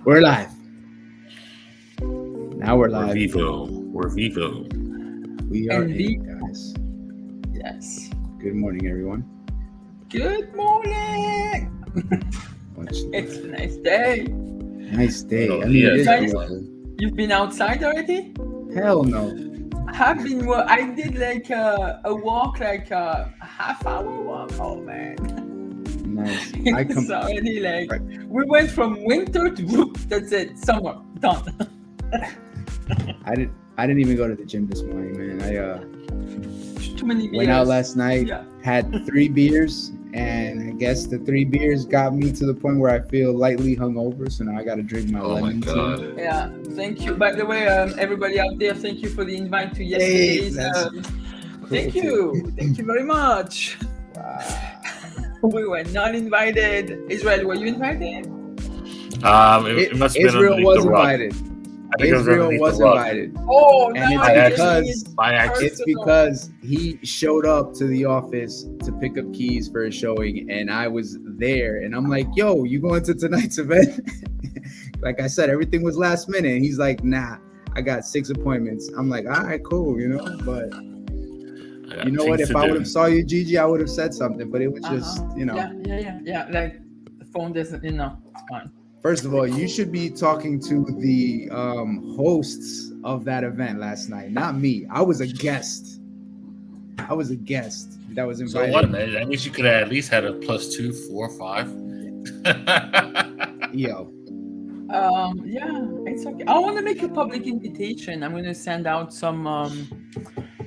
We're live. Now we're live. We're Vivo. We are in, guys. Yes. Good morning, everyone. Good morning. It's a nice day. Nice day. Oh, I mean, it is Guys, beautiful. You've been outside already? Hell no. I did like a walk, like a half-hour walk. Oh man. Nice. It's already like we went from winter to whoop, that's it, summer done. I didn't even go to the gym this morning, man. Too many beers. Went out last night, Yeah. had 3 beers, and I guess the 3 beers got me to the point where I feel lightly hungover. So now I got to drink my lemon tea. Yeah, thank you. By the way, everybody out there, thank you for the invite to yesterday's. Thank you very much. Wow. We were not invited. Israel, were you invited? It must have been Israel underneath was the rug. invited. I think it Israel was the rug. invited. Oh, And now it's because he showed up to the office to pick up keys for a showing, and I was there, and I'm like, yo, you going to tonight's event? Like I said, everything was last minute. And he's like, nah, I got 6 appointments. I'm like, all right, cool, but you know what? If I would have saw you, Gigi, I would have said something, but it was just, Yeah. Like the phone doesn't, it's fine. First of all, you should be talking to the hosts of that event last night, not me. I was a guest. That was invited. So what? That means you could have at least had a +2, 4, 5. Yo. Yeah, it's okay. I want to make a public invitation. I'm going to send out some.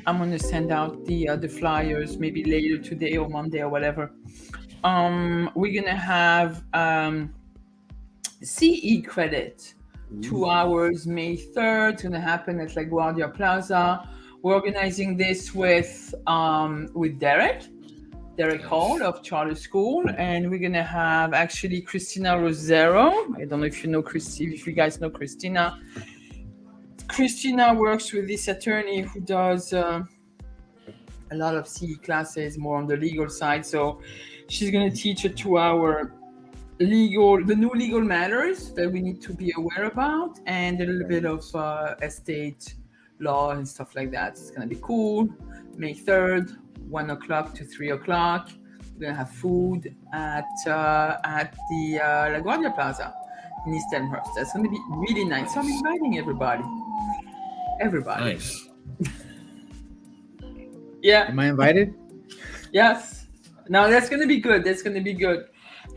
I'm going to send out the flyers maybe later today or Monday or whatever. We're going to have CE credit, 2 hours, May 3rd. It's going to happen at LaGuardia Plaza. We're organizing this with Derek Hall of Charter School, and we're going to have actually Christina Rosero. I don't know if you guys know Christina. Christina works with this attorney who does a lot of CE classes, more on the legal side. So she's going to teach a 2-hour the new legal matters that we need to be aware about, and a little bit of estate law and stuff like that. It's going to be cool. May 3rd, 1 o'clock to 3 o'clock. We're going to have food at the LaGuardia Plaza in East Elmhurst. That's going to be really nice. So I'm inviting everybody. Nice. Yeah. Am I invited? Yes. No, that's going to be good.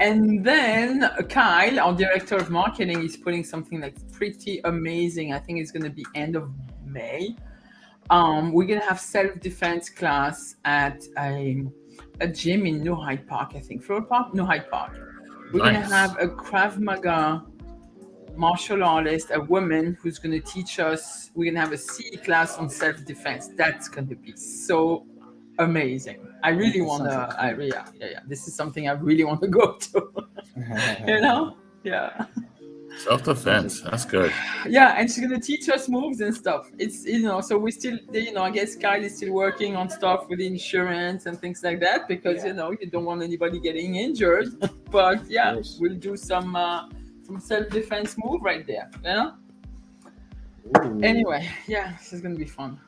And then Kyle, our director of marketing, is putting something pretty amazing. I think it's going to be end of May. We're going to have self-defense class at a gym in New Hyde Park, I think. Flower Park? New Hyde Park. We're going to have a Krav Maga martial artist, a woman who's going to teach us. We're going to have a CE class on self-defense. That's going to be so amazing. I really want to, yeah. This is something I really want to go to, Yeah. Self-defense. That's good. Yeah, and she's going to teach us moves and stuff. It's, so we still, I guess Kyle is still working on stuff with insurance and things like that because, you don't want anybody getting injured. But yeah, we'll do some self-defense move right there, Ooh. Anyway, yeah, this is going to be fun.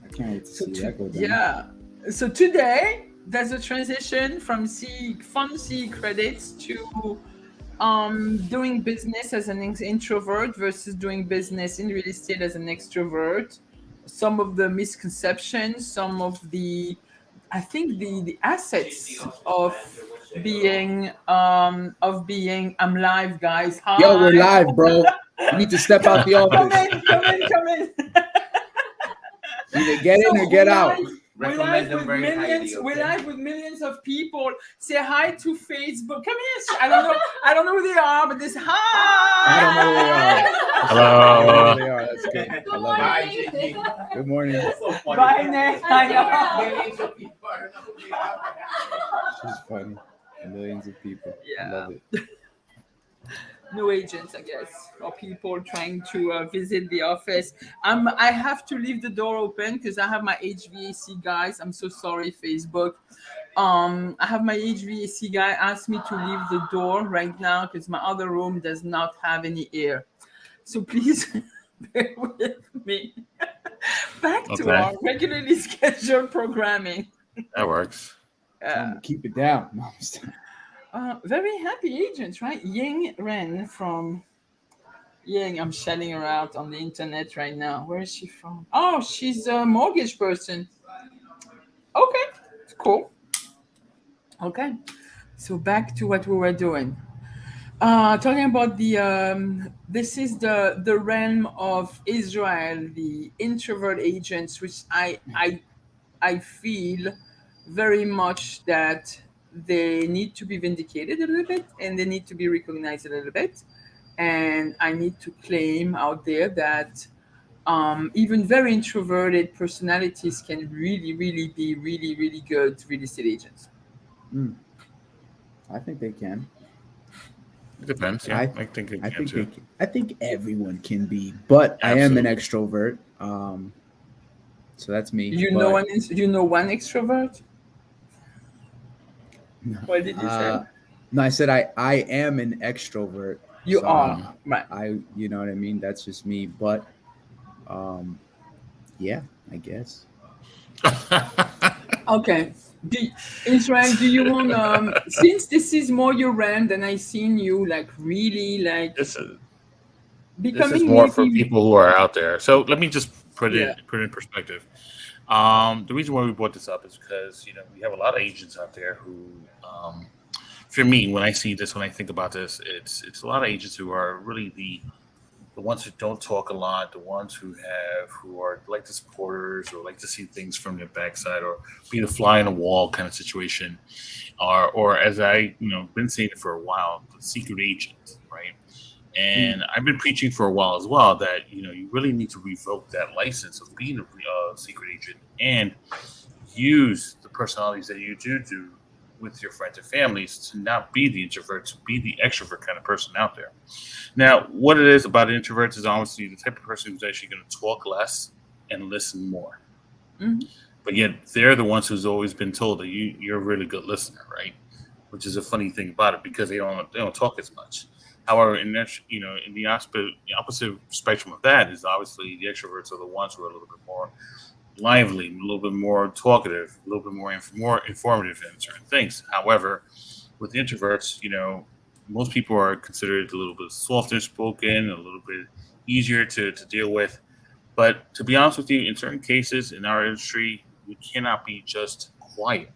I can't wait to see that go down. Yeah. So today, there's a transition from fun CE credits to doing business as an introvert versus doing business in real estate as an extrovert. Some of the misconceptions, some of the assets of being I'm live, guys. Hi. Yo, we're live, bro. You need to step out the office. Come in. Either get in or get out. We're live with millions of people. Say hi to Facebook. Come here. I don't know who they are, but this hi. I don't know who they are. Hello. I don't know who they are. That's good. I love it. Good morning. Bye, Nick. I know. She's funny. Millions of people. Yeah. Love it. New agents, I guess, or people trying to visit the office. I have to leave the door open because I have my HVAC guys. I'm so sorry, Facebook. I have my HVAC guy ask me to leave the door right now because my other room does not have any air. So please bear with me. Back to Okay. our regularly scheduled programming. That works. Tell 'em to keep it down. No, I'm just- Very happy agents, right? Ying Ren from Ying. I'm shouting her out on the internet right now. Where is she from? Oh, she's a mortgage person. Okay, cool. Okay, so back to what we were doing. Talking about this is the realm of Israel, the introvert agents, which I feel very much that they need to be vindicated a little bit and they need to be recognized a little bit. And I need to claim out there that even very introverted personalities can really, really be really, really good real estate agents. I think they can. It depends. Yeah, I think it I can think too. they can. I think everyone can be, but I am an extrovert. So that's me. You but, know one extrovert? What did you say? No, I said I am an extrovert. You so are right. you know what I mean. That's just me. But, yeah, I guess. Okay. Israel, do you want since this is more your realm than I seen you like really like This is becoming more for native? people who are out there. So let me just put Yeah. it in perspective. The reason why we brought this up is because we have a lot of agents out there who, for me, when I see this, when I think about this, it's a lot of agents who are really the ones who don't talk a lot, the ones who are like the supporters or like to see things from their backside or be the fly on the wall kind of situation, or as I been saying it for a while, the secret agent, right? And I've been preaching for a while as well that you really need to revoke that license of being a secret agent and use the personalities that you do with your friends and families to not be the introvert, to be the extrovert kind of person out there. Now, what it is about introverts is honestly the type of person who's actually going to talk less and listen more. Mhm. But yet they're the ones who's always been told that you're a really good listener, right? Which is a funny thing about it because they don't talk as much. However, in the opposite spectrum of that is obviously the extroverts are the ones who are a little bit more lively, a little bit more talkative, a little bit more informative in certain things. However, with introverts, most people are considered a little bit softer spoken, a little bit easier to deal with. But to be honest with you, in certain cases in our industry, we cannot be just quiet.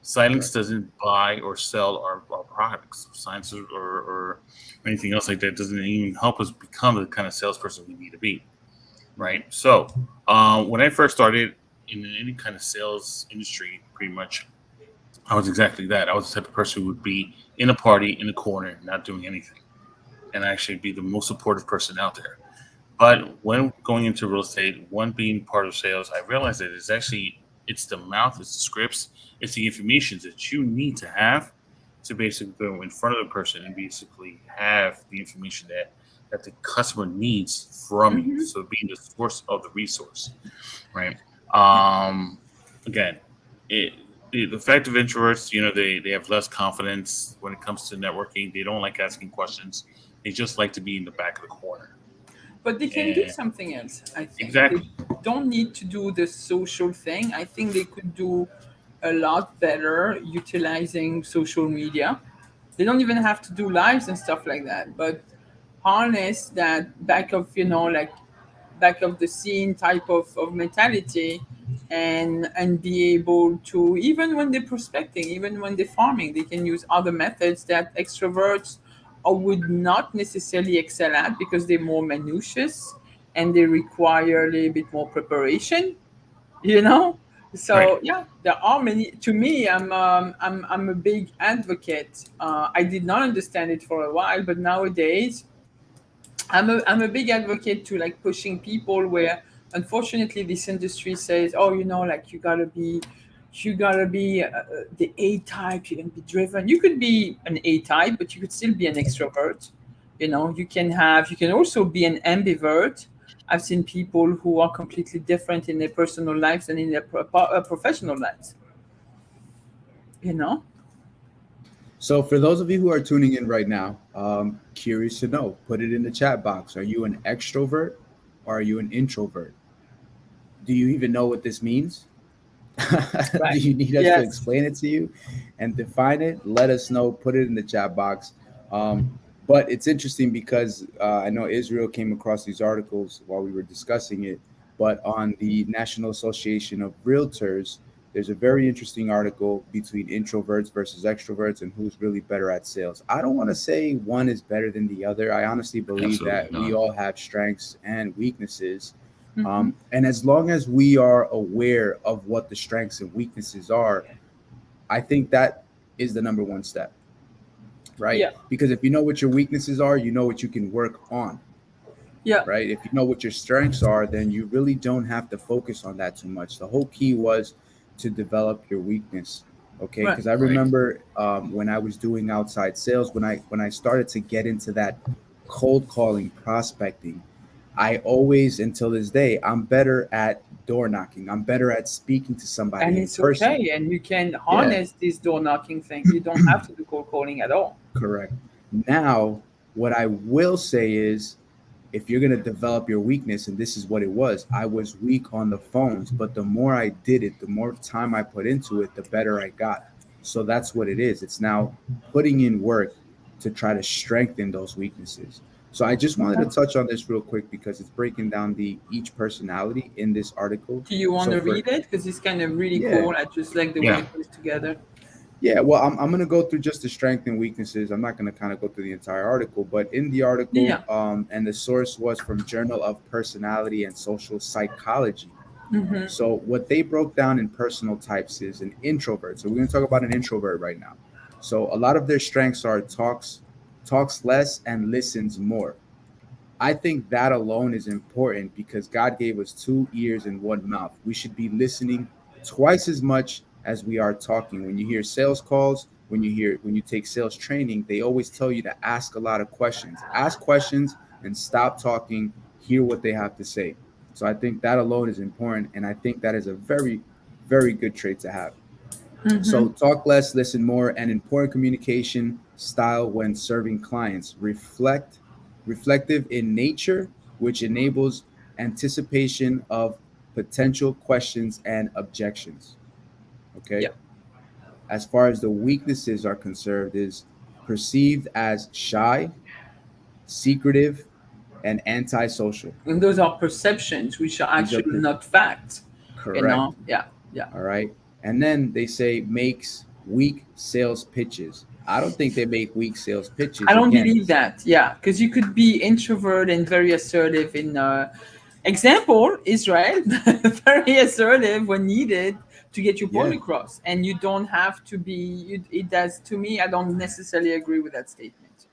Silence doesn't buy or sell our products. Silence or anything else like that doesn't even help us become the kind of salesperson we need to be. Right. So when I first started in any kind of sales industry, pretty much, I was exactly that. I was the type of person who would be in a party in a corner, not doing anything, and actually be the most supportive person out there. But when going into real estate, one being part of sales, I realized that it's the mouth, it's the scripts, it's the information that you need to have to basically go in front of the person and basically have the information that the customer needs from you. So being the source of the resource, right? Again, the fact of introverts, they have less confidence when it comes to networking. They don't like asking questions. They just like to be in the back of the corner. But they can do something else, I think. Exactly. They don't need to do the social thing. I think they could do a lot better utilizing social media. They don't even have to do lives and stuff like that, but harness that back of, back of the scene type of mentality and be able to, even when they're prospecting, even when they're farming, they can use other methods that extroverts would not necessarily excel at because they're more minutious and they require a little bit more preparation, you know. So Right. yeah, there are many. To me, I'm a big advocate. I did not understand it for a while, but nowadays I'm a big advocate to like pushing people where unfortunately this industry says, oh, like you gotta be the A type. You're gonna be driven. You could be an A type, but you could still be an extrovert. You can also be an ambivert. I've seen people who are completely different in their personal lives and in their professional lives. you know. So for those of you who are tuning in right now, curious to know, put it in the chat box. Are you an extrovert or are you an introvert? Do you even know what this means? Do Right. you need us to Yes. explain it to you and define it? Let us know. Put it in the chat box. But it's interesting because I know Israel came across these articles while we were discussing it. But on the National Association of Realtors, there's a very interesting article between introverts versus extroverts and who's really better at sales. I don't want to say one is better than the other. I honestly believe Absolutely that we not. all have strengths and weaknesses. Hmm. And as long as we are aware of what the strengths and weaknesses are, I think that is the number one step, right? Yeah. Because if you know what your weaknesses are, you know what you can work on, Yeah. right? If you know what your strengths are, then you really don't have to focus on that too much. The whole key was to develop your weakness. Okay, Right. because I Right. remember when I was doing outside sales, when I started to get into that cold calling, prospecting, I always, until this day, I'm better at door knocking. I'm better at speaking to And somebody in it's person. okay. And you can Yeah, harness this door knocking thing. You don't have to do cold calling at all. correct. Now, what I will say is, if you're going to develop your weakness, and this is what it was, I was weak on the phones, but the more I did it, the more time I put into it, the better I got. So that's what it is. It's now putting in work to try to strengthen those weaknesses. So I just wanted to touch on this real quick because it's breaking down the each personality in this article. Do you want So to for read it? Because it's kind of really yeah, cool. I just like the way Yeah. it goes together. yeah, well, I'm going to go through just the strength and weaknesses. I'm not going to kind of go through the entire article, but in the article, Yeah. and the source was from Journal of Personality and Social Psychology. Mm-hmm. So what they broke down in personal types is an introvert. So we're going to talk about an introvert right now. So a lot of their strengths are talks less and listens more. I think that alone is important because God gave us two ears and one mouth. We should be listening twice as much as we are talking. When you hear sales calls, when you take sales training, they always tell you to ask a lot of questions. Ask questions and stop talking, hear what they have to say. So I think that alone is important and I think that is a very very good trait to have. Mm-hmm. So talk less, listen more, and important communication style when serving clients. Reflective in nature, which enables anticipation of potential questions and objections. Okay. Yeah. As far as the weaknesses are concerned, is perceived as shy, secretive, and antisocial. And those are perceptions, which are These are actually not facts. You correct. know? Yeah. Yeah. All right. And then they say makes weak sales pitches. I don't think they make weak sales I pitches. don't Again, believe that. Yeah. Because you could be introvert and very assertive in example, Israel, very assertive when needed to get your point yeah, across. And you don't have to be, it does, to me, I don't necessarily agree with that statement.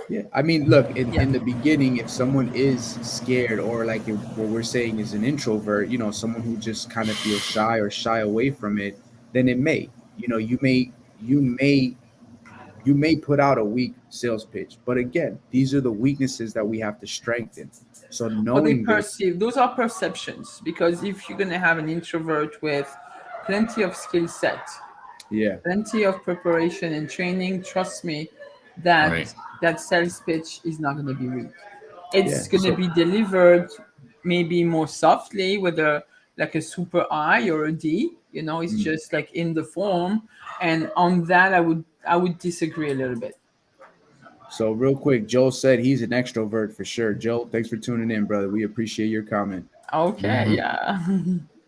yeah. I mean, look, Yeah. in the beginning, if someone is scared or like if what we're saying is an introvert, someone who just kind of feels shy or shy away from it, then it may, you may put out a weak sales pitch. But again, these are the weaknesses that we have to strengthen. So Or they knowing this, perceive, those are perceptions. Because if you're going to have an introvert with plenty of skill set, yeah, plenty of preparation and training, trust me, that Right. that sales pitch is not going to be weak. yeah. It's going to So be delivered maybe more softly with a like a super I or a D. It's mm. just like in the form. And on that, I would disagree a little bit. So real quick, Joel said he's an extrovert for sure. Joel, thanks for tuning in, brother. We appreciate your comment. Okay, Hmm. yeah.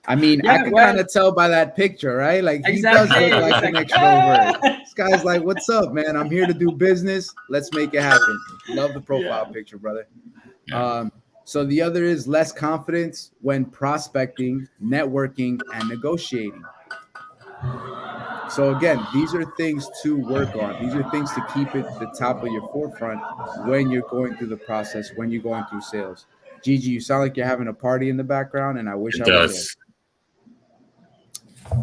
I mean, I Yeah, could well, kind of tell by that picture, right? Like he does exactly. look It's like an like, extrovert. This guy's like, "What's up, man? I'm here to do business. Let's make it happen." Love the profile yeah. picture, brother. Yeah. So the other is less confidence when prospecting, networking, and negotiating. So again, these are things to work on. These are things to keep at the top of your forefront when you're going through the process, when you're going through sales. Gigi, you sound like you're having a party in the background, and I wish It I was there. does.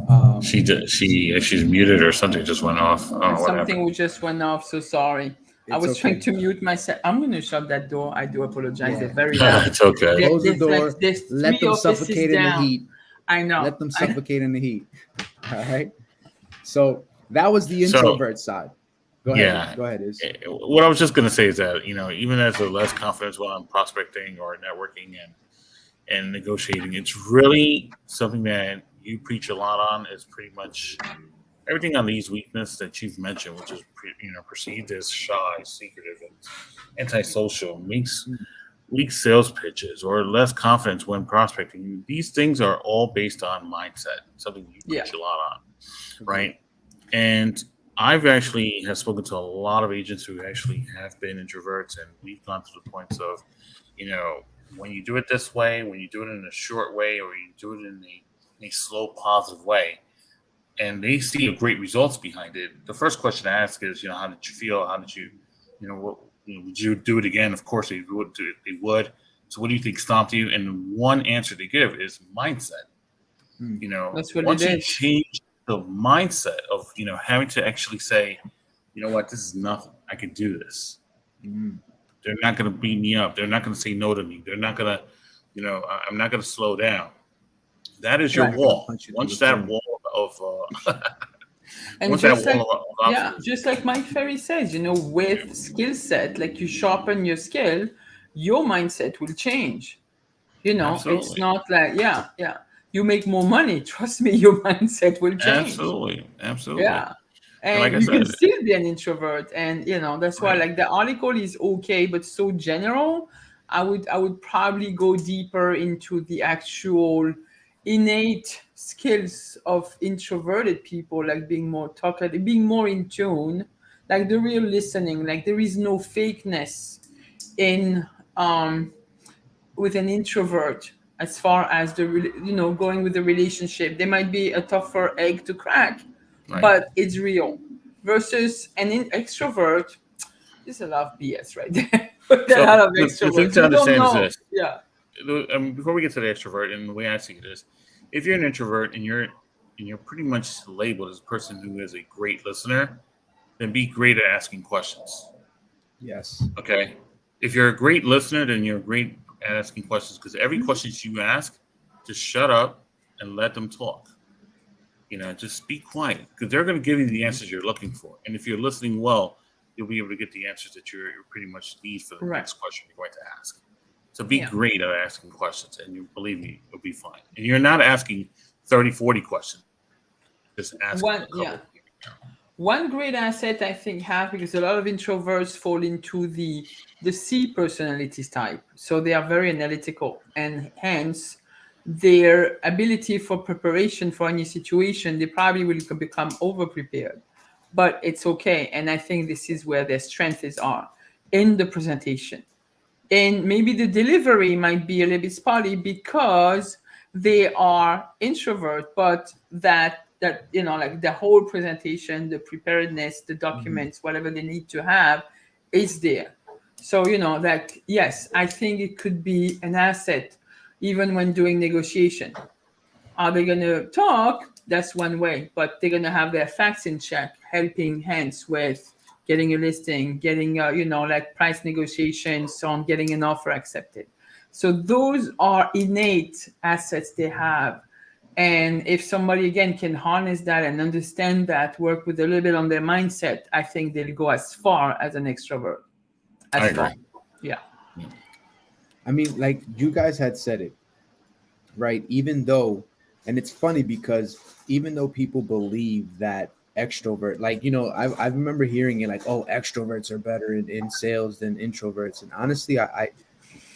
Um, She's muted or something just went off. I don't know what Something happened. we just went off. So sorry. I it's was trying okay. to mute myself. I'm going to shut that door. I do apologize. They're Yeah. very loud. It's okay. There- Close the There's like door. there's Let three them offices suffocate in the down. heat. I know. Let them suffocate in the heat. All right. So That was the So introvert side. Go ahead. yeah, Go ahead. Is what I was just gonna say is that even as a less confidence while I'm prospecting or networking and negotiating, it's really something that you preach a lot on. Is pretty much everything on these weaknesses that you've mentioned, which is perceived as shy, secretive, and antisocial, makes weak sales pitches or less confidence when prospecting. These things are all based on mindset, something you Yeah. preach a lot on, right? And I've actually have spoken to a lot of agents who actually have been introverts, and we've gone to the points of, you know, when you do it this way, when you do it in a short way, or you do it in a slow, positive way, and they see great results behind it. The first question to ask is, how did you feel? How did you, what, would you do it again? Of course, they would. They would. So, what do you think stopped you? And one answer they give is mindset. That's what Once it you is. change the mindset of having to actually say, you know what, this is nothing. I can do this. They're not going to beat me up. They're not going to say no to me. They're not going to, I'm not going to slow down. That is your Right. wall. punch you through Once the that phone. wall of And once that just like, wall of yeah, obstacles, just like Mike Ferry says, with skill set, like you sharpen your skill, your mindset will change. It's absolutely, not like, yeah, you make more money. Trust me, your mindset will change. absolutely. Yeah. And like And I you can said, still be an introvert. And, that's why, right, like, the article is okay, but so general. I would probably go deeper into the actual innate skills of introverted people, like being more talkative, being more in tune, like the real listening. Like, there is no fakeness in with an introvert as far as going with the relationship. They might be a tougher egg to crack, right. but it's real. Versus an extrovert, there's a lot of BS right there. A So lot of the thing extroverts, to we don't understand is know. this: Yeah. before we get to the extrovert, and the way I see it is, if you're an introvert and you're pretty much labeled as a person who is a great listener, then be great at asking questions. yes. Okay. If you're a great listener, then you're great at asking questions because every question you ask, just shut up and let them talk. Just be quiet because they're going to give you the answers you're looking for. And if you're listening well, you'll be able to get the answers that you're pretty much need for the Right. next question you're going to ask. So be Yeah. great at asking questions, and you believe me, you'll be fine. And you're not asking 30, 40 questions. Just ask One, a yeah. couple. One great asset I think have, because a lot of introverts fall into the C personality type, so they are very analytical, and hence their ability for preparation for any situation, they probably will become over prepared, but it's okay. And I think this is where their strengths are in the presentation, and maybe the delivery might be a little bit spotty because they are introvert, but that like the whole presentation, the preparedness, the documents, whatever they need to have is there. So like, yes, I think it could be an asset even when doing negotiation. Are they going to talk? That's one way, but they're going to have their facts in check, helping hands with getting a listing, getting like price negotiations on getting an offer accepted. So those are innate assets they have. And if somebody again can harness that and understand that, work with a little bit on their mindset, I think they'll go as far as an extrovert. I As agree. far. Yeah. I mean, like you guys had said it, right? Even though, and it's funny because even though people believe that extrovert, like, I remember hearing it like, oh, extroverts are better in sales than introverts. And honestly, I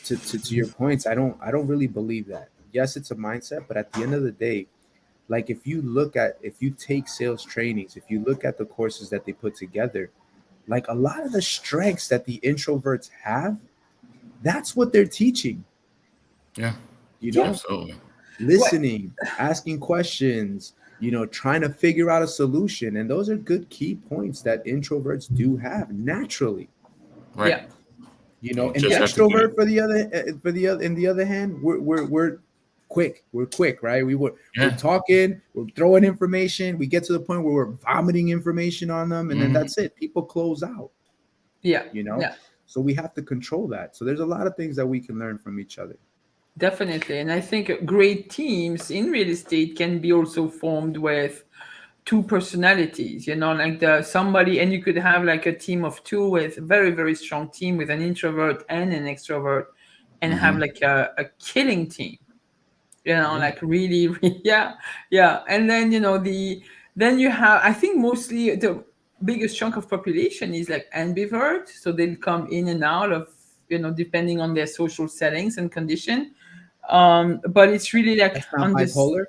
to your points, I don't really believe that. Yes, it's a mindset, but at the end of the day, like if you take sales trainings, if you look at the courses that they put together, like a lot of the strengths that the introverts have, that's what they're teaching, Yeah, you Yeah. know, absolutely. What? listening, asking questions, trying to figure out a solution. And those are good key points that introverts do have naturally. Right. Yeah. You An just Yeah. have to be. extrovert in the other hand, we're quick. We're quick, right? We're Yeah. talking, we're throwing information. We get to the point where we're vomiting information on them, and then Mhm. that's it. People close out, Yeah. you know. Yeah. So we have to control that. So there's a lot of things that we can learn from each other. Definitely. And I think great teams in real estate can be also formed with two personalities, like the somebody, and you could have like a team of two with a very, very strong team with an introvert and an extrovert, and have like a killing team, like really, really, yeah. And then, then you have, I think mostly the biggest chunk of population is like ambivert. So they'll come in and out of, depending on their social settings and condition. But it's really like That's not on this. bipolar.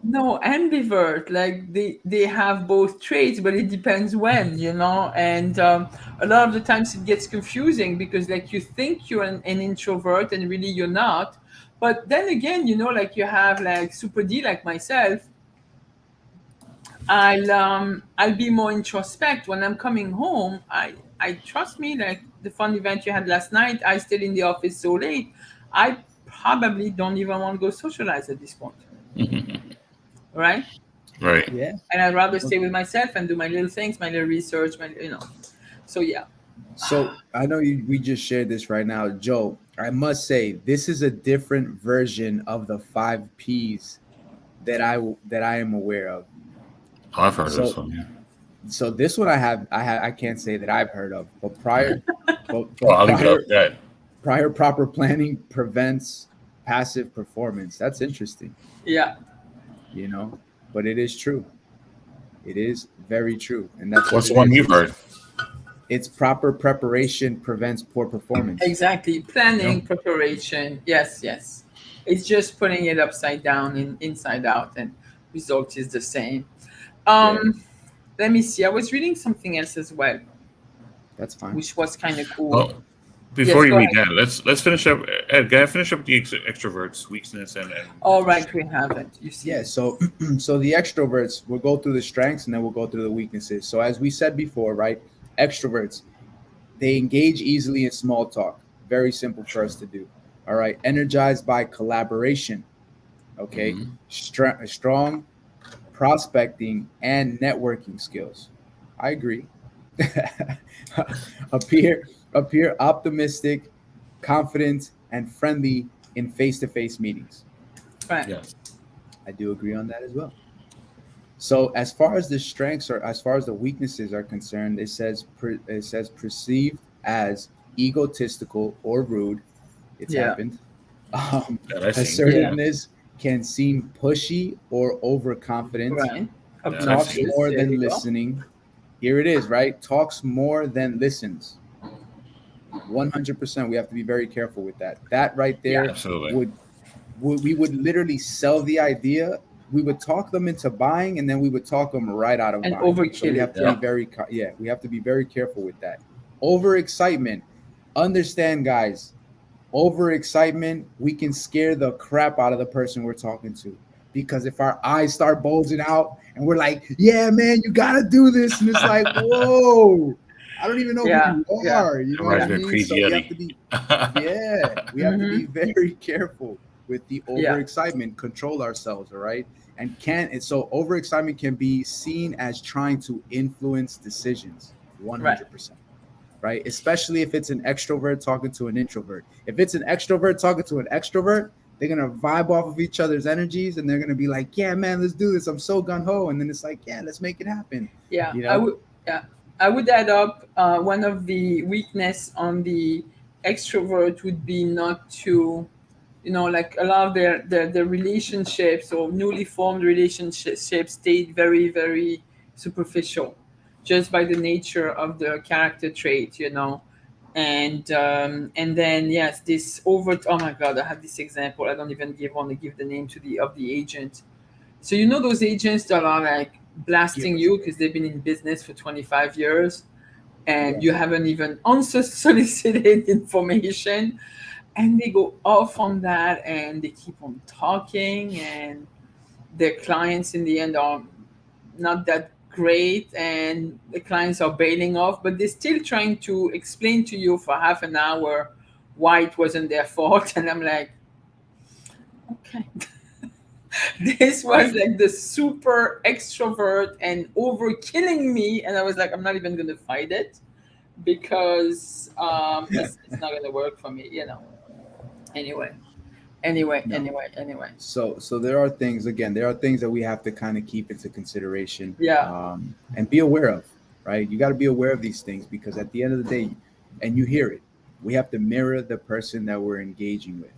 No, ambivert, like they have both traits, but it depends when, and a lot of the times it gets confusing because like you think you're an introvert and really you're not. But then again, like you have like super D like myself. I'll be more introspect when I'm coming home. I trust me, like the fun event you had last night, I stayed in the office so late. I probably don't even want to go socialize at this point. Right? Right. Yeah. And I'd rather stay with myself and do my little things, my little research, So yeah. So I know we just shared this right now, Joe. I must say this is a different version of the 5 Ps that I am aware of. Oh, I've heard of So this one. Yeah. so this one I can't say that I've heard of, but prior, but Well, I'll leave it up prior to that. prior proper planning prevents passive performance. That's interesting, Yeah. but it is true. It is very true, and that's What's the what one it you've is. heard? It's proper preparation prevents poor performance. Exactly. Planning, Yeah. preparation. Yes, yes. It's just putting it upside down and inside out, and result is the same. Let me see. I was reading something else as well, That's fine. which was kind of cool. Well, before Yes, you go read ahead. that, let's finish up. Ed, can I finish up the extroverts' weakness and All right, we have it. You see. Yeah, so the extroverts, we'll go through the strengths and then we'll go through the weaknesses. So as we said before, right? Extroverts, they engage easily in small talk. Very simple for us to do. All right. Energized by collaboration. Okay. Strong prospecting and networking skills. I agree. appear optimistic, confident, and friendly in face-to-face meetings. Right. yes, I do agree on that as well. So as far as the strengths or as far as the weaknesses are concerned, it says perceived as egotistical or rude. It's Yeah. happened. Um, that I see. assertiveness can seem pushy or overconfident. Right. Yeah, that's Talks it. more There than you go. listening. Here it is, right? Talks more than listens. 100%. We have to be very careful with that. That right there Absolutely. we would literally sell the idea. We would talk them into buying, and then we would talk them right out of And buying. So overkill we have it. to be very we have to be very careful with that. Overexcitement. Understand, guys. Overexcitement, we can scare the crap out of the person we're talking to. Because if our eyes start bulging out and we're like, yeah, man, you gotta do this, and it's like, whoa, I don't even know Yeah, who you yeah. are. You know Reminds what I me of mean? So we have to Crazy be we have to be very careful with the Yeah. overexcitement, control ourselves, all right? And so overexcitement can be seen as trying to influence decisions 100%. Right? Especially if it's an extrovert talking to an introvert. If it's an extrovert talking to an extrovert, they're gonna vibe off of each other's energies and they're gonna be like, yeah, man, let's do this. I'm so gung-ho. And then it's like, yeah, let's make it happen. Yeah, You I know? would. Yeah, I would add up one of the weakness on the extrovert would be not to, like a lot of their relationships or newly formed relationships stayed very, very superficial, just by the nature of the character trait. And then yes, this overt. Oh my God, I have this example. I don't even want to give the name to the agent. So those agents that are like blasting you because they've been in business for 25 years and you haven't even unsolicited information, and they go off on that and they keep on talking, and their clients in the end are not that great, and the clients are bailing off, but they're still trying to explain to you for half an hour why it wasn't their fault. And I'm like, okay. This was like the super extrovert and over killing me, and I was like, I'm not even gonna fight it because it's not gonna work for me. Anyway, Anyway, No. anyway. So there are things, again, there are things that we have to kind of keep into consideration, Yeah. and be aware of, right? You got to be aware of these things because at the end of the day, and you hear it, we have to mirror the person that we're engaging with,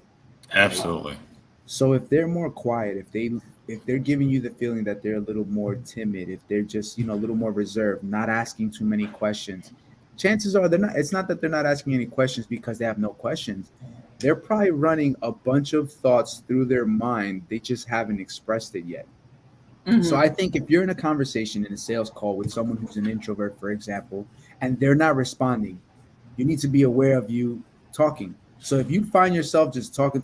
right? Absolutely. So if they're more quiet, if they're giving you the feeling that they're a little more timid, if they're just, a little more reserved, not asking too many questions, chances are they're not, it's not that they're not asking any questions because they have no questions. They're probably running a bunch of thoughts through their mind. They just haven't expressed it yet. So Hmm. I think if you're in a conversation in a sales call with someone who's an introvert, for example, and they're not responding, you need to be aware of you talking. So if you find yourself just talking,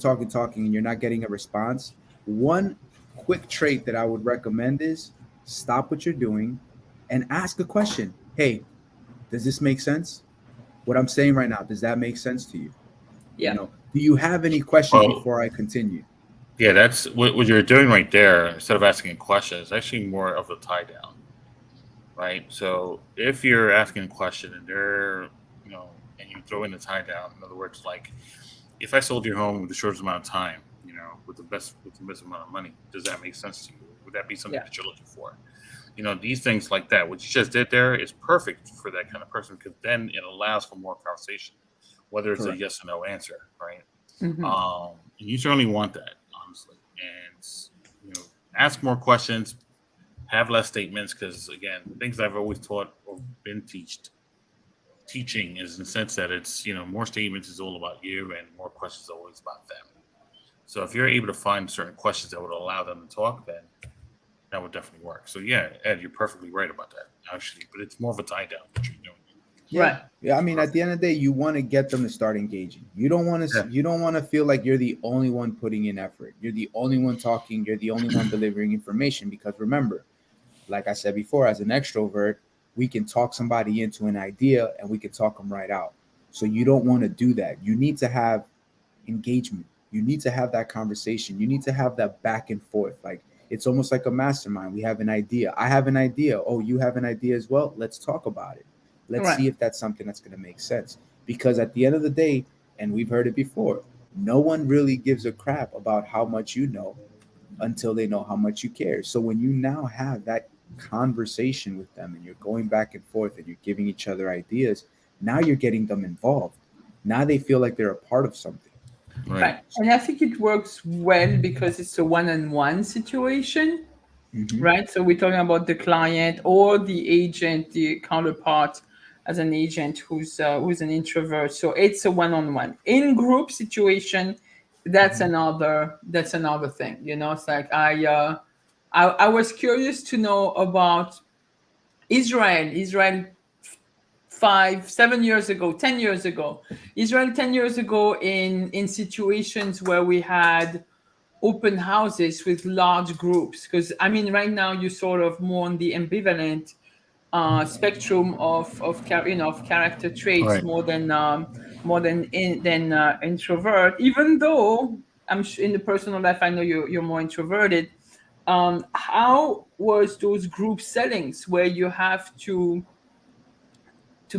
and you're not getting a response, one quick trait that I would recommend is stop what you're doing and ask a question. Hey, does this make sense? What I'm saying right now, does that make sense to you? Yeah. Do you have any questions Well, before I continue? yeah, that's what you're doing right there. Instead of asking a question, it's actually more of a tie down, right? So if you're asking a question and and you throw in the tie down, in other words, like if I sold your home with the shortest amount of time, with the best amount of money, does that make sense to you? Would that be something Yeah. that you're looking for? These things like that. What you just did there is perfect for that kind of person because then it allows for more conversation, whether it's a Correct. yes or no answer, right? Hmm. And you certainly want that, honestly. And you know, ask more questions, have less statements, because again, the things I've always taught or been teaching is in the sense that it's more statements is all about you, and more questions are always about them. So if you're able to find certain questions that would allow them to talk, then that would definitely work. So yeah, Ed, you're perfectly right about that, actually. But it's more of a tie down what you're doing. Yeah. Right. Yeah. I mean, at Perfect. the end of the day, you want to get them to start engaging. You don't want Yeah. to, feel like you're the only one putting in effort. You're the only one talking. You're the only one delivering information. Because remember, like I said before, as an extrovert, we can talk somebody into an idea and we can talk them right out. So you don't want to do that. You need to have engagement. You need to have that conversation. You need to have that back and forth. Like it's almost like a mastermind. We have an idea. I have an idea. Oh, you have an idea as well. Let's talk about it. Let's Right. see if that's something that's going to make sense. Because at the end of the day, and we've heard it before, no one really gives a crap about how much you know until they know how much you care. So when you now have that conversation with them and you're going back and forth and you're giving each other ideas, now you're getting them involved. Now they feel like they're a part of something. Right. Right. And I think it works well because it's a one-on-one situation, Mm-hmm. right? So we're talking about the client or the agent, the counterpart as an agent who's an introvert. So it's a one-on-one. In group situation, Mm-hmm. that's another thing. It's like I was curious to know about Israel. Israel 5 7 years ago, 10 years ago. Israel 10 years ago in situations where we had open houses with large groups. Because I mean, right now you're sort of more on the ambivalent spectrum of character traits Right. more than introvert. Even though in the personal life, I know you're more introverted. How was those group settings where you have to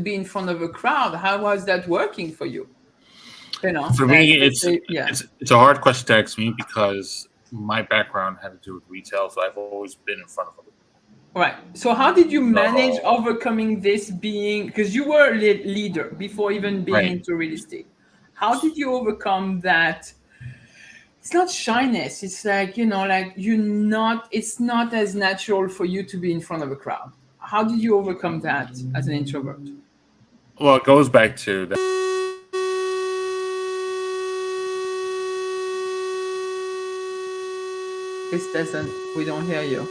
be in front of a crowd? How was that working for you? For Like me, let's it's say, yeah. it's a hard question to ask me because my background had to do with retail, so I've always been in front of other people. Right. So how did you manage So overcoming this being, because you were a leader before even being right. into real estate. How did you overcome that? It's not shyness. It's like, like it's not as natural for you to be in front of a crowd. How did you overcome that as an introvert? Well, it goes back to that. This doesn't, we don't hear you.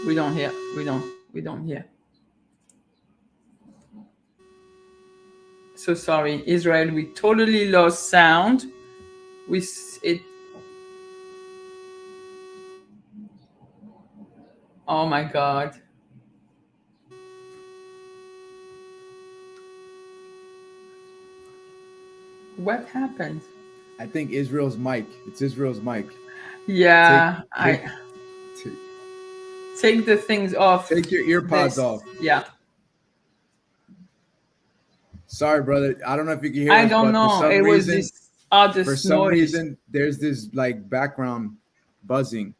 We don't hear. So sorry, Israel, we totally lost sound. It. Oh my God. What happened? I think Israel's mic. It's Israel's mic. Take Yeah, take I take, take the things off take your ear pods this. off. Yeah. Sorry, brother. I don't know if you can hear I us, don't but for know. some It was reason, this. this For some noise. reason, there's this like background buzzing.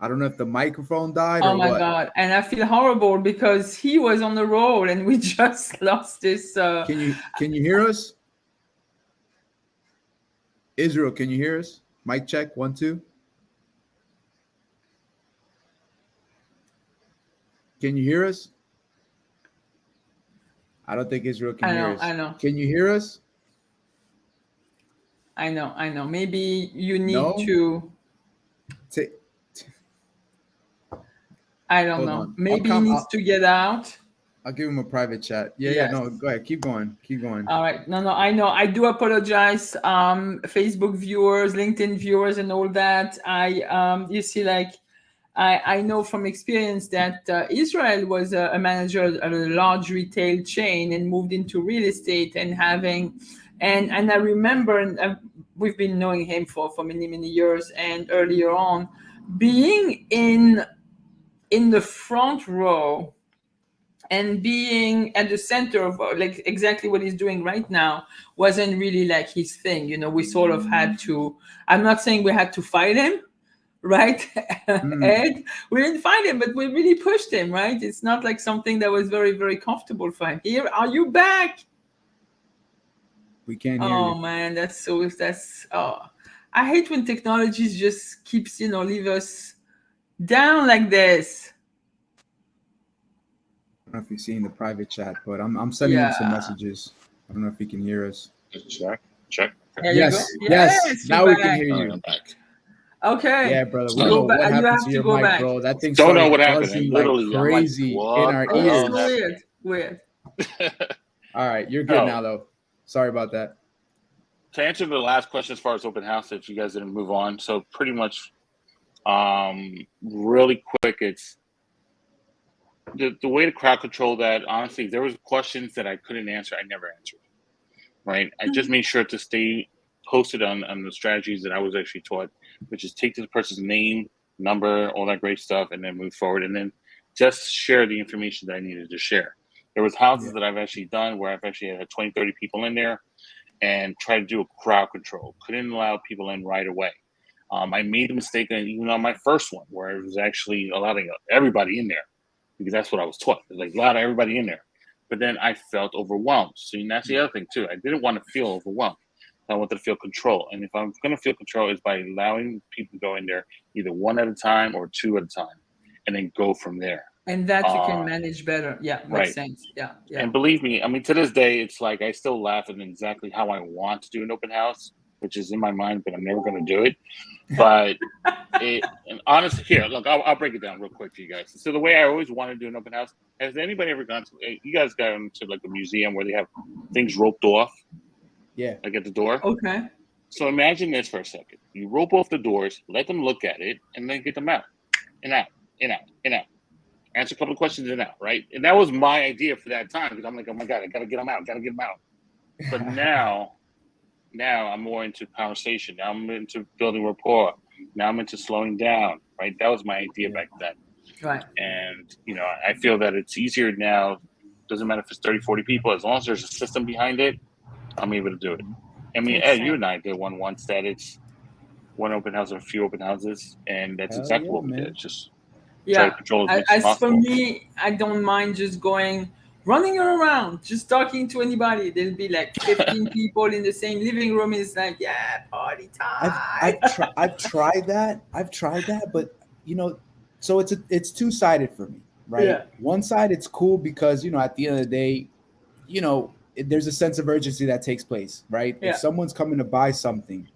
I don't know if the microphone died Oh or my what. God. And I feel horrible because he was on the roll and we just lost this. Can you hear us? Israel, can you hear us? Mic check, 1, 2. Can you hear us? I don't think Israel can hear us. I know. Can you hear us? I know. Maybe you need No? to. I don't Hold know. on. Maybe he needs to get out. I'll give him a private chat. Yeah, no, go ahead. Keep going. All right. No, I know. I do apologize. Facebook viewers, LinkedIn viewers, and all that. You see, like, I know from experience that Israel was a manager at a large retail chain and moved into real estate and I remember, and we've been knowing him for many years, and earlier on, being in the front row and being at the center of like exactly what he's doing right now wasn't really like his thing. We sort of had to, I'm not saying we had to fight him, right? Ed, we didn't fight him, but we really pushed him, right? It's not like something that was very, very comfortable for him. Here, are you back? We can't hear you. Oh man, I hate when technology just keeps, leave us down like this. I don't know if you've seen the private chat, but I'm sending him some messages. I don't know if he can hear us. Check. Yes. Now we can hear you. I'm back. Okay. Yeah, brother. We don't know what happened to your mic, bro. That thing don't know what started happened. buzzing Literally, like crazy in our ears. Weird. All right, you're good now, though. Sorry about that. To answer the last question as far as open house, if you guys didn't move on, so pretty much, really quick, it's the way to crowd control that. Honestly, if there was questions that I couldn't answer, I never answered. Right? I just made sure to stay posted on the strategies that I was actually taught, which is take this person's name, number, all that great stuff, and then move forward, and then just share the information that I needed to share. There was houses that I've actually done where I've actually had 20, 30 people in there and tried to do a crowd control. Couldn't allow people in right away. I made a mistake even on my first one where it was actually allowing everybody in there because that's what I was taught. It was like a lot of everybody in there. But then I felt overwhelmed. So that's the other thing too. I didn't want to feel overwhelmed. I wanted to feel control. And if I'm going to feel control, it's by allowing people to go in there either one at a time or two at a time and then go from there. And that you can manage better. Yeah, makes sense. Yeah. And believe me, I mean, to this day, it's like I still laugh at exactly how I want to do an open house, which is in my mind, but I'm never going to do it. But and honestly, here, look, I'll break it down real quick for you guys. So the way I always want to do an open house, has anybody ever gone to, you guys gone to like a museum where they have things roped off? Yeah. Like at the door? Okay. So imagine this for a second. You rope off the doors, let them look at it, and then get them out. And out, and out, and out. Answer a couple of questions and out, right? And that was my idea for that time because I'm like, oh my God, I got to get them out, But now I'm more into conversation. Now I'm into building rapport. Now I'm into slowing down, right? That was my idea back then. Right. And, I feel that it's easier now. Doesn't matter if it's 30, 40 people. As long as there's a system behind it, I'm able to do it. I mean, Ed, you and I did one once that it's one open house or a few open houses. And that's exactly what we did. It's just try to control as much as possible. For me, I don't mind just running around, just talking to anybody. There'll be like 15 people in the same living room. It's like, party time. I've tried that, but so it's two-sided for me, right? Yeah. One side, it's cool because at the end of the day, there's a sense of urgency that takes place, right? Yeah. If someone's coming to buy something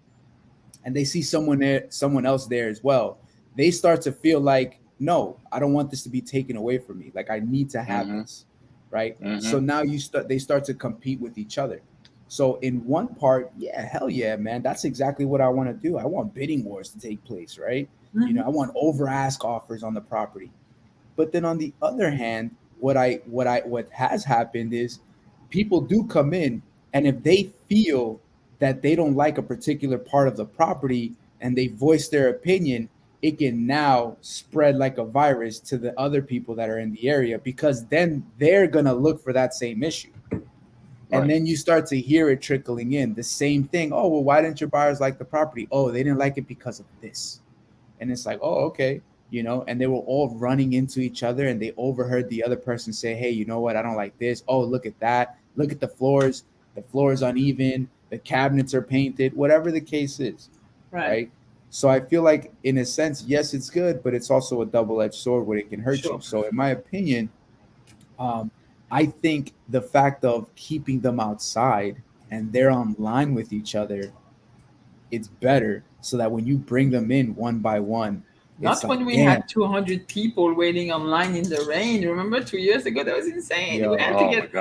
and they see someone else there as well, they start to feel like, no, I don't want this to be taken away from me. Like I need to have this, right? So now they start to compete with each other. So in one part, hell yeah, man, that's exactly what I want to do. I want bidding wars to take place, right? I want over ask offers on the property. But then on the other hand, what has happened is people do come in, and if they feel that they don't like a particular part of the property and they voice their opinion, it can now spread like a virus to the other people that are in the area because then they're going to look for that same issue. And then you start to hear it trickling in. The same thing. Oh, well, why didn't your buyers like the property? Oh, they didn't like it because of this. And it's like, oh, okay. And they were all running into each other, and they overheard the other person say, hey, you know what? I don't like this. Oh, look at that. Look at the floors. The floor is uneven. The cabinets are painted, whatever the case is. Right. So I feel like, in a sense, yes, it's good, but it's also a double-edged sword where it can hurt you. So in my opinion, I think the fact of keeping them outside and they're online with each other, it's better, so that when you bring them in one by one, not when we had 200 people waiting online in the rain. Remember 2 years ago? That was insane. We had to get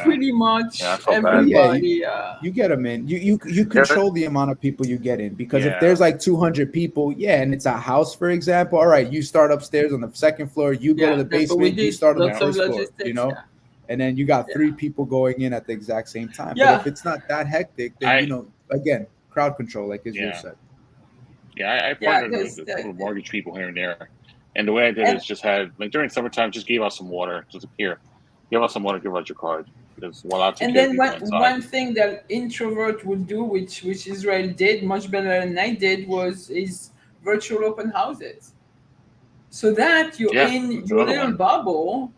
pretty much everybody. You get them in. You control the amount of people you get in, because if there's like 200 people, and it's a house, for example. All right, you start upstairs on the second floor. You go to the basement. You start on the first floor. And then you got 3 people going in at the exact same time. But if it's not that hectic, then again, crowd control, like Israel said. I partnered with a couple of mortgage people here and there, and the way I did is just had, like, during summertime, just gave out some water. Just here, give out some water, give out your card. Because and then one thing that introvert would do, which Israel did much better than I did, is virtual open houses. So that you're in your little bubble,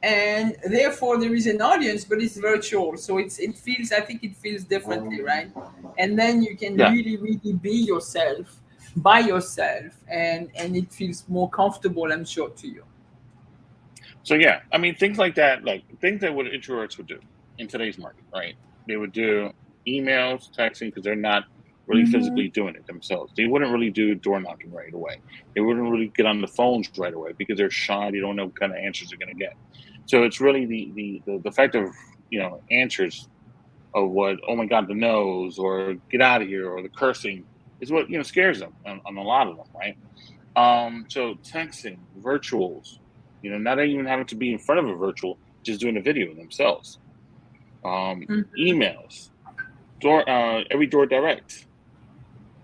and therefore there is an audience, but it's virtual. So I think it feels differently, right? And then you can really, really be yourself, by yourself, and it feels more comfortable, I'm sure, to you. So I mean, things like that, like things that what introverts would do in today's market, right? They would do emails, texting, because they're not really physically doing it themselves. They wouldn't really do door knocking right away. They wouldn't really get on the phones right away because they're shy. They don't know what kind of answers they're going to get. So it's really the fact of answers of what, oh my God, the no's, or get out of here, or the cursing is what scares them on a lot of them, right? So texting, virtuals, not even having to be in front of a virtual, just doing a video themselves. Emails, every door direct.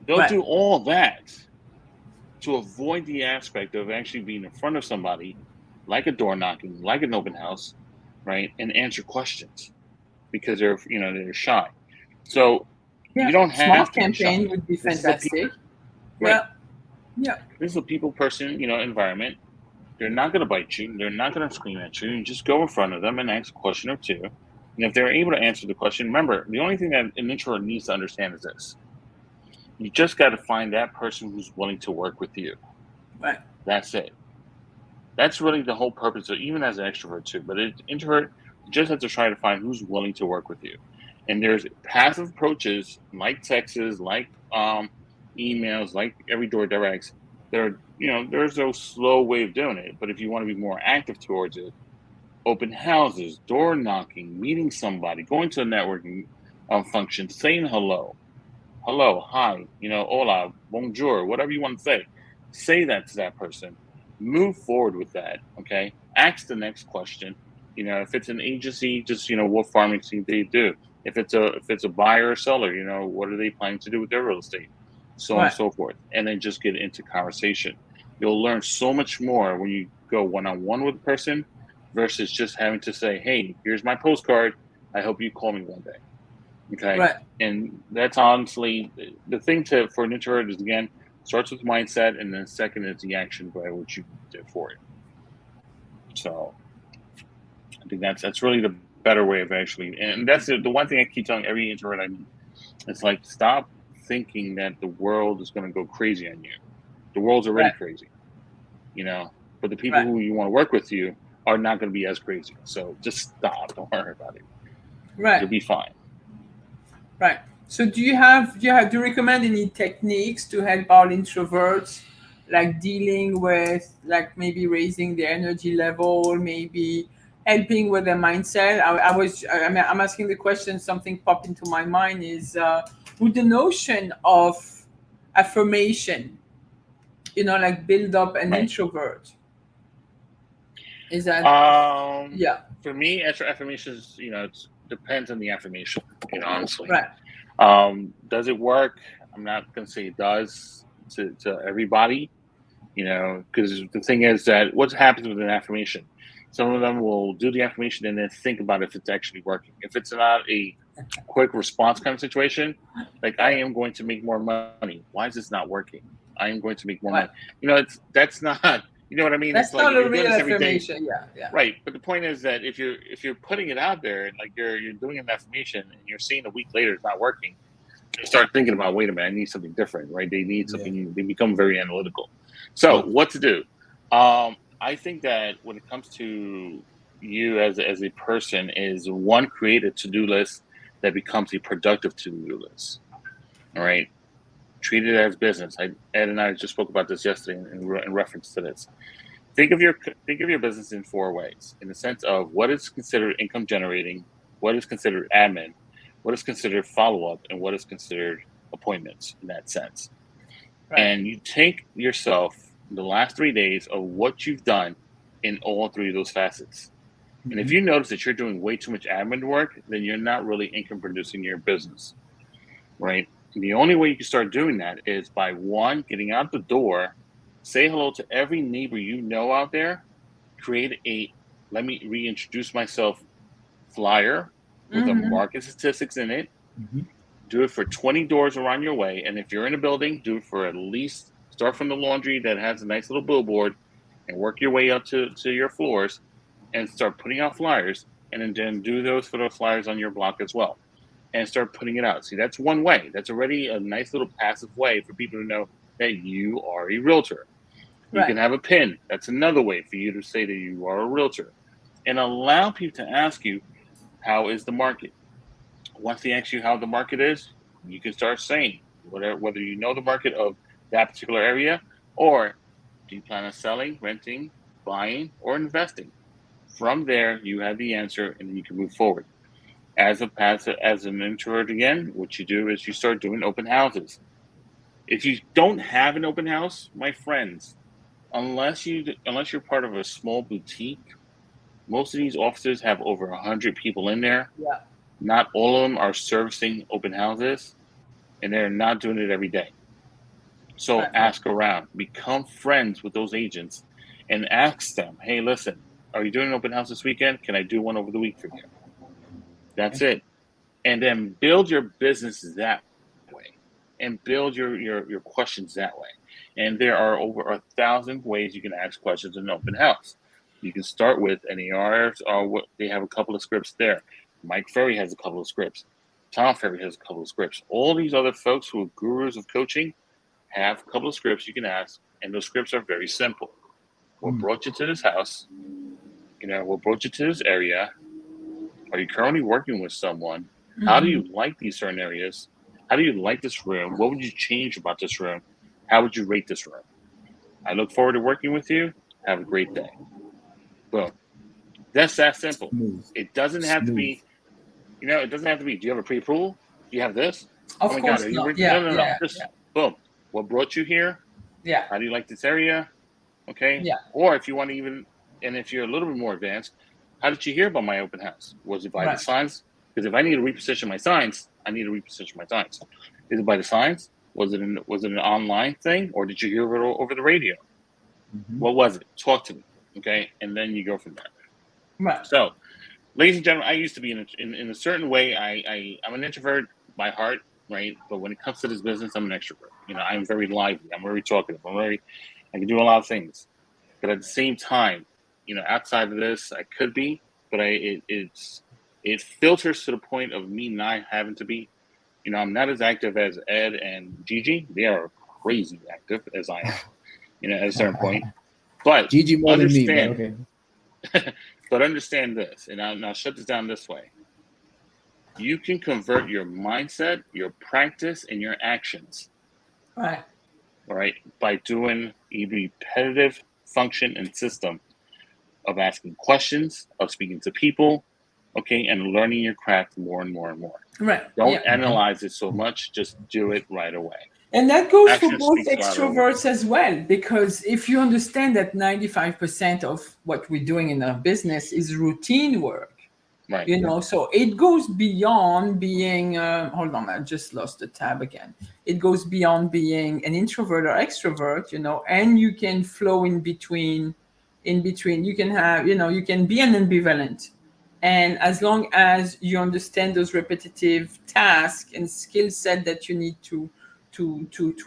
They'll do all that to avoid the aspect of actually being in front of somebody, like a door knocking, like an open house, right, and answer questions because they're shy. So you don't have to. Campaign would be fantastic. This is a people person, environment. They're not going to bite you. They're not going to scream at you. You just go in front of them and ask a question or two. And if they're able to answer the question, remember, the only thing that an introvert needs to understand is this. You just got to find that person who's willing to work with you. Right. That's it. That's really the whole purpose, even as an extrovert too. But an introvert just has to try to find who's willing to work with you. And there's passive approaches like texts, like emails, like every door directs. There's no slow way of doing it. But if you want to be more active towards it, open houses, door knocking, meeting somebody, going to a networking function, saying hello, hi, hola, bonjour, whatever you want to say that to that person. Move forward with that, okay? Ask the next question. If it's an agency, just what farming they do. If it's a buyer or seller, what are they planning to do with their real estate, so on and so forth. And then just get into conversation. You'll learn so much more when you go one-on-one with a person versus just having to say, hey, here's my postcard. I hope you call me one day. Okay. Right. And that's honestly the thing for an introvert is, again, starts with mindset, and then second is the action by what you did for it. So I think that's really the better way of actually, and that's the one thing I keep telling every introvert I meet. It's like, stop thinking that the world is going to go crazy on you. The world's already crazy, but the people who you want to work with you are not going to be as crazy. So just stop. Don't worry about it. Right. You'll be fine. Right. So do you recommend any techniques to help our introverts, like dealing with, like, maybe raising their energy level, maybe helping with their mindset? I'm asking the question, something popped into my mind is, with the notion of affirmation, like build up an introvert. Is that for me, affirmations, it depends on the affirmation, honestly. Right. Does it work? I'm not going to say it does to everybody, because the thing is that what happens with an affirmation, Some of them will do the affirmation and then think about if it's actually working. If it's not a quick response kind of situation, like I am going to make more money. Why is this not working? I am going to make more money. That's not. You know what I mean? That's It's like not if a you're doing real this every day, affirmation. Yeah. right? But the point is that if you're putting it out there and like you're doing an affirmation and you're seeing a week later it's not working, you start thinking about, wait a minute, I need something different, right? They need something. They become very analytical. So what to do? I think that when it comes to you as a person, is one, create a to-do list that becomes a productive to-do list. All right, treat it as business. Ed and I just spoke about this yesterday in reference to this. Think of your business in 4 ways, in the sense of what is considered income generating, what is considered admin, what is considered follow-up, and what is considered appointments in that sense. Right. And you take yourself the last 3 days of what you've done in all 3 of those facets. Mm-hmm. And if you notice that you're doing way too much admin work, then you're not really income producing your business, right? And the only way you can start doing that is by, one, getting out the door, say hello to every neighbor you know out there, create a let me reintroduce myself flyer with the market statistics in it. Mm-hmm. Do it for 20 doors around your way. And if you're in a building, do it for at least, start from the laundry that has a nice little billboard and work your way up to your floors and start putting out flyers, and then do those for those flyers on your block as well and start putting it out. See, that's one way. That's already a nice little passive way for people to know that you are a realtor. You can have a pin. That's another way for you to say that you are a realtor, and allow people to ask you, how is the market? Once they ask you how the market is, you can start saying whether you know the market of that particular area, or do you plan on selling, renting, buying, or investing? From there, you have the answer, and then you can move forward. As an introvert, again, what you do is you start doing open houses. If you don't have an open house, my friends, unless you're part of a small boutique, most of these offices have over 100 people in there. Yeah. Not all of them are servicing open houses, and they're not doing it every day. So ask around, become friends with those agents, and ask them, hey, listen, are you doing an open house this weekend? Can I do one over the week for you? That's it. And then build your business that way, and build your questions that way. And there are over 1,000 ways you can ask questions in an open house. You can start with NARs, or what they have a couple of scripts there. Mike Ferry has a couple of scripts. Tom Ferry has a couple of scripts. All these other folks who are gurus of coaching have a couple of scripts you can ask, and those scripts are very simple. What brought you to this house? What brought you to this area? Are you currently working with someone? Mm-hmm. How do you like these certain areas? How do you like this room? What would you change about this room? How would you rate this room? I look forward to working with you. Have a great day. Boom. That's that simple. It doesn't have to be, it doesn't have to be, do you have a pre-approval? Do you have this? Of course not. No. Just boom. What brought you here? Yeah. How do you like this area? Okay. Yeah. Or if you want to and if you're a little bit more advanced, how did you hear about my open house? Was it by the signs? Because if I need to reposition my signs, I need to reposition my signs. Is it by the signs? Was it an online thing, or did you hear it over the radio? Mm-hmm. What was it? Talk to me, okay? And then you go from there. Right. So, ladies and gentlemen, I used to be in a certain way. I'm an introvert by heart, right? But when it comes to this business, I'm an extrovert. I'm very lively. I'm very talkative. I can do a lot of things. But at the same time, outside of this, I could be, but it filters to the point of me not having to be. I'm not as active as Ed and Gigi. They are crazy active as I am, at a certain point. But Gigi more than me, but okay. But understand this, and I'll shut this down this way. You can convert your mindset, your practice, and your actions. Right. All right, by doing a repetitive function and system of asking questions, of speaking to people, okay, and learning your craft more and more and more. Right. Don't analyze it so much, just do it right away. And that goes for both extroverts as well, because if you understand that 95% of what we're doing in our business is routine work, right? So it goes beyond being, hold on, I just lost the tab again. It goes beyond being an introvert or extrovert, and you can flow in between in between. You can have, you can be an ambivalent. And as long as you understand those repetitive tasks and skill set that you need to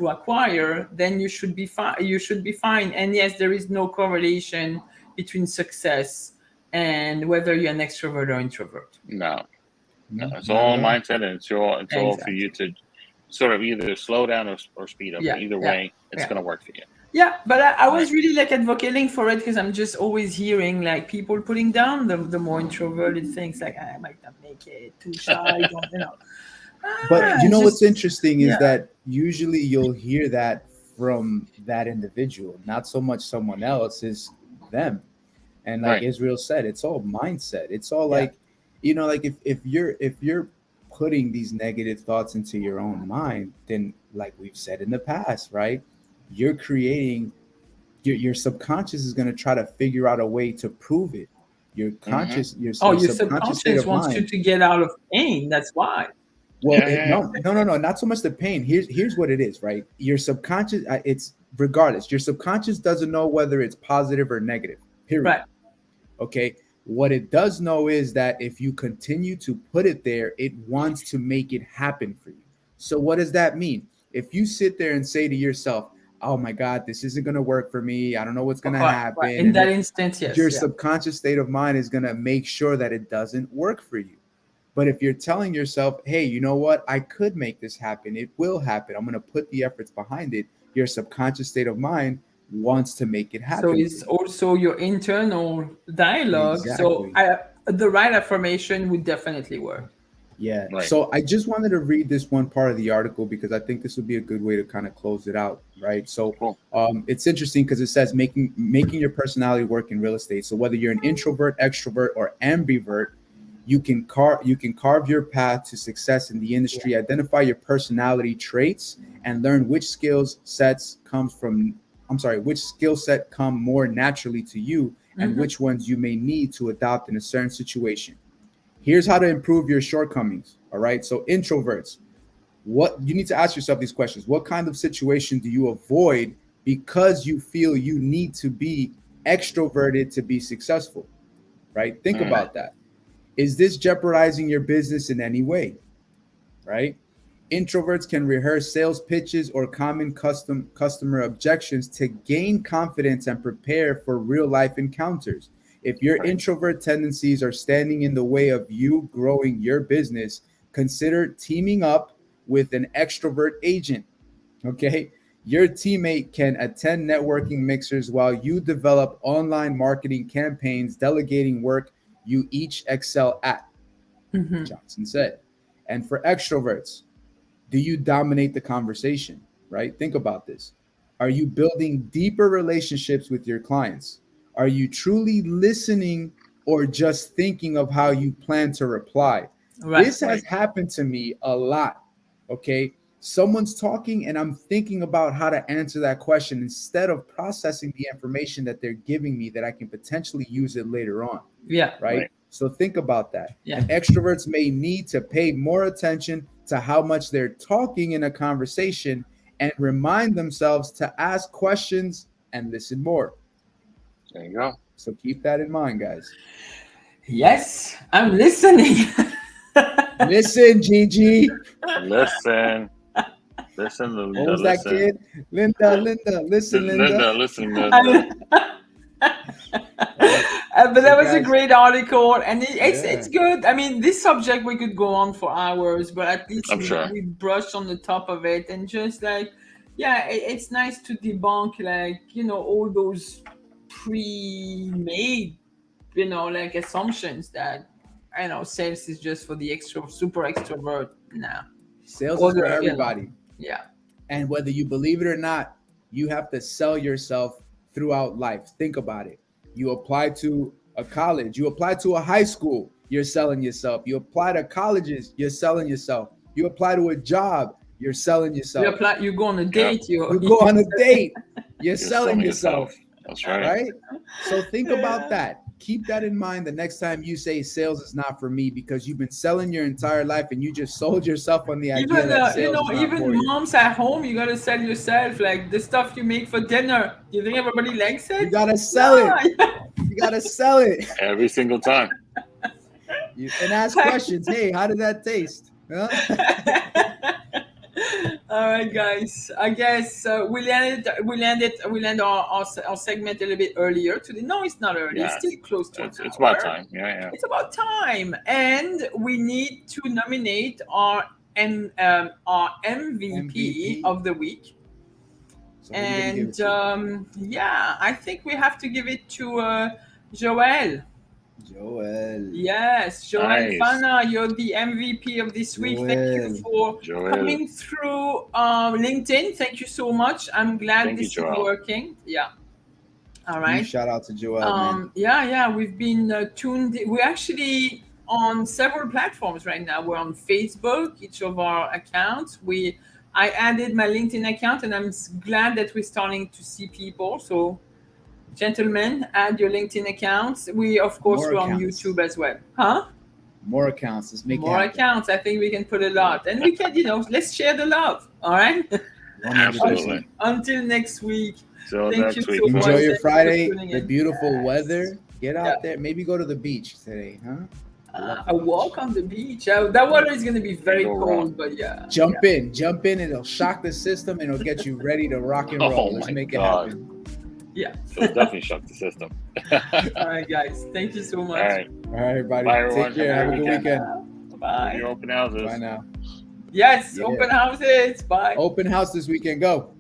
acquire, then you should be fine. You should be fine. And yes, there is no correlation between success and whether you're an extrovert or introvert. No, it's all mindset, and it's all for you to sort of either slow down or speed up. Either way, it's going to work for you. Yeah, but I was really like advocating for it because I'm just always hearing like people putting down the more introverted things, like I might not make it, too shy, But you know what's interesting is that usually you'll hear that from that individual, not so much someone else, is them. And like Israel said, it's all mindset. It's all like, like if you're putting these negative thoughts into your own mind, then like we've said in the past, right? You're creating, your subconscious is going to try to figure out a way to prove it. Your conscious, your subconscious state of wants mind, you to get out of pain. That's why. Well, no, not so much the pain. Here's what it is, right? Your subconscious, it's regardless. Your subconscious doesn't know whether it's positive or negative. Period. Right. Okay. What it does know is that if you continue to put it there, it wants to make it happen for you. So what does that mean? If you sit there and say to yourself, oh my God, this isn't going to work for me, I don't know what's going to happen. Right. In that instance, yes. Your subconscious state of mind is going to make sure that it doesn't work for you. But if you're telling yourself, hey, you know what, I could make this happen, it will happen, I'm going to put the efforts behind it, your subconscious state of mind wants to make it happen. So it's also your internal dialogue. Exactly. So the right affirmation would definitely work. Yeah. Right. So I just wanted to read this one part of the article because I think this would be a good way to kind of close it out, right? So it's interesting because it says making your personality work in real estate. So whether you're an introvert, extrovert, or ambivert, you can carve your path to success in the industry, identify your personality traits, and learn which skill set come more naturally to you and which ones you may need to adopt in a certain situation. Here's how to improve your shortcomings. All right. So introverts, what you need to ask yourself these questions. What kind of situation do you avoid because you feel you need to be extroverted to be successful? Right. Think about that. Is this jeopardizing your business in any way? Right. Introverts can rehearse sales pitches or common customer objections to gain confidence and prepare for real life encounters. If your introvert tendencies are standing in the way of you growing your business, consider teaming up with an extrovert agent. Okay. Your teammate can attend networking mixers while you develop online marketing campaigns, delegating work you each excel at, Johnson said. And for extroverts, do you dominate the conversation, right? Think about this. Are you building deeper relationships with your clients? Are you truly listening or just thinking of how you plan to reply? This has happened to me a lot, okay? Someone's talking and I'm thinking about how to answer that question instead of processing the information that they're giving me that I can potentially use it later on. Yeah. Right? So think about that. Yeah. And extroverts may need to pay more attention to how much they're talking in a conversation and remind themselves to ask questions and listen more. There you go. So keep that in mind, guys. Yes, I'm listening. Listen, Gigi. Listen. Listen, Linda. What was that kid? Linda. Listen, Linda. Listen, Linda. But that was a great article, and it's good. I mean, this subject we could go on for hours, but at least we brushed on the top of it, and just like, it's nice to debunk all those pre-made, like assumptions that sales is just for the super extrovert. Nah, sales is for everybody. Yeah, and whether you believe it or not, you have to sell yourself throughout life. Think about it. You apply to a college, you apply to a high school, you're selling yourself. You apply to colleges, you're selling yourself. You apply to a job, you're selling yourself. You go on a date, you go on a date, you're selling yourself. That's right. Right? So think about that. keep that in mind the next time you say sales is not for me, because you've been selling your entire life and you just sold yourself on the idea Even that sales is not even for you. moms at home, you gotta sell yourself. Like the stuff you make for dinner. You think everybody likes it? You gotta sell it. Yeah. You gotta sell it. Every single time. And ask questions. Hey, how did that taste? Huh? All right, guys. I guess we'll end our segment a little bit earlier today. No, it's not early. Yeah, it's still close to It's an about hour. time. Yeah. It's about time, and we need to nominate our MVP of the week. So who are you gonna give it And to? yeah, I think we have to give it to Joel. Joel. Yes, Joel Nice. Fana, you're the MVP of this week. Thank you for Joel. coming through LinkedIn. Thank you so much. I'm glad Thank you, this is Joel. working. Yeah. All Huge right. shout out to Joel, man. Yeah. We've been tuned. We're actually on several platforms right now. We're on Facebook, each of our accounts. I added my LinkedIn account, and I'm glad that we're starting to see people. So, gentlemen, add your LinkedIn accounts. We, of course, More we're on accounts. YouTube as well. Huh? More accounts. Let's make More it happen. accounts. I think we can put a lot. And we can, let's share the love. All right? 100%. Until next week. So Thank next you week. so much. Enjoy your Thanks for Friday, tuning the in. beautiful Yes. weather. Get out Yeah. there. Maybe go to the beach today, huh? A walk on the beach. That water is going to be very Go cold, wrong. but yeah. Jump in, it'll shock the system and it'll get you ready to rock and roll. Oh Let's my make God. it happen. Yeah. It'll definitely shock the system. All right, guys. Thank you so much. All right. All right, everybody. Bye, everyone. Take care. Have Have a a good good weekend. Bye. Your open houses. Bye now. Yes, Yeah. open houses. Bye. Open house this weekend. Go.